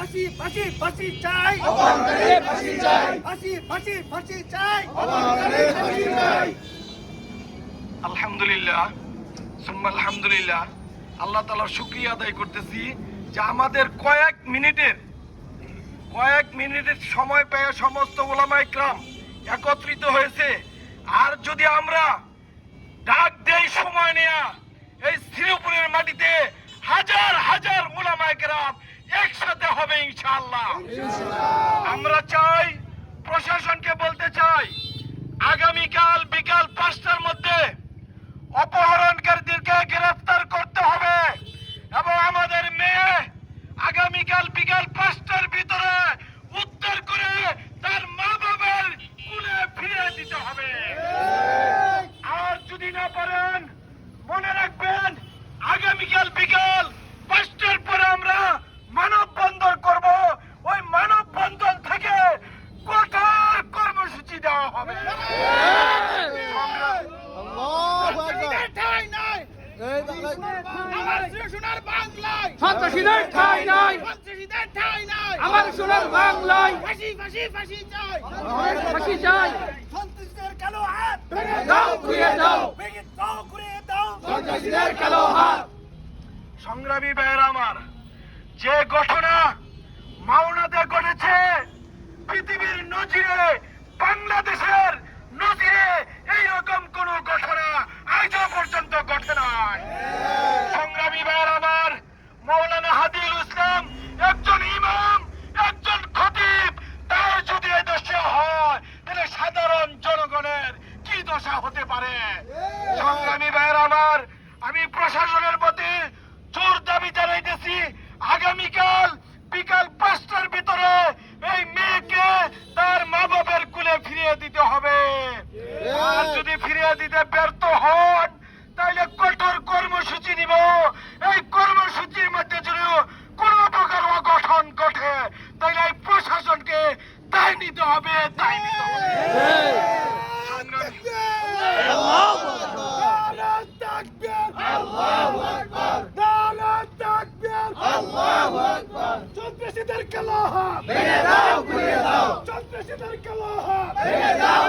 ফাঁসি ফাঁসি ফাঁসি চাই, ফাঁসি চাই, ফাঁসি ফাঁসি ফাঁসি চাই। ফাঁসি চাই। আলহামদুলিল্লাহ সুম্মা আলহামদুলিল্লাহ, আল্লাহ তাআলার শুকরিয়া আদায় করতেছি যে আমাদের কয়েক মিনিটের সময় পেয়ে সমস্ত ওলামা ইকরাম একত্রিত হয়েছে। আর যদি আমরা ডাক দেই সময় নেয়া, এই শ্রীপুরের মাটিতে হাজার হাজার ওলামা ইকরাম একসাথে হবে ইনশাআল্লাহ। আমরা চাই, প্রশাসনকে বলতে চাই, আগামীকাল বিকাল 5টার মধ্যে অপহরণকারীদেরকে গ্রেফতার করতে হবে এবং আমাদের মেয়ে আগামীকাল বিকাল 5টার ভিতরে উদ্ধার করে তার মা বাবার কুলে ফিরিয়ে দিতে হবে। আর যদি না পারেন, মনে রাখবেন আগামীকাল বিকাল 5টার পরে আমরা মানববন্ধন করব। ওই মানববন্ধন থেকে কঠোর কর্মসূচি দেওয়া হবে। সন্ত্রাসীদের ঠাঁই নাই, আমার সোনার বাংলায় ফাঁসি ফাঁসি ফাঁসি চাই, ফাঁসি চাই। সন্ত্রাসীদের কালো হাত ভেঙে দাও, ঘুরিয়ে দাও, ভেঙে দাও, ঘুরিয়ে দাও। সন্ত্রাসীদের কালো হাত। সংগ্রামী ভাইয়েরা আমার, যে ঘটনা মাওনাতে ঘটেছে, পৃথিবীর নজিরে, বাংলাদেশের নজিরে এইরকম কোন ঘটনা আজও পর্যন্ত ঘটে নাই। সংগ্রামী ভাইয়েরা আমার, মৌলানা হাদিল ইসলাম একজন ইমাম, একজন খতিব, তার যদি এই দশা হয় তাহলে সাধারণ জনগণের কি দশা হতে পারে? সংগ্রামী ভাইয়েরা আমার, আমি প্রশাসনের প্রতি জোর দাবি জানাইতেছি, আগামীকাল বিকাল 5টার ভিতরে এই মেয়েকে তার মা বাবার কুলে ফিরিয়ে দিতে হবে। আর যদি ফিরিয়ে দিতে ব্যর্থ হন তাহলে কঠোর কর্মসূচি নিব। এই কর্মসূচির মধ্যে যদি কোনো প্রকার অঘটন ঘটে তাহলে এই প্রশাসনকে দায় নিতে হবে, দায় নিতে হবে। সংগ্রামী সন্ত্রাসীদের কালো হাত, ভেঙে দাও, ঘুরিয়ে দাও, সন্ত্রাসীদের কালো হাত। ভেঙে দাও।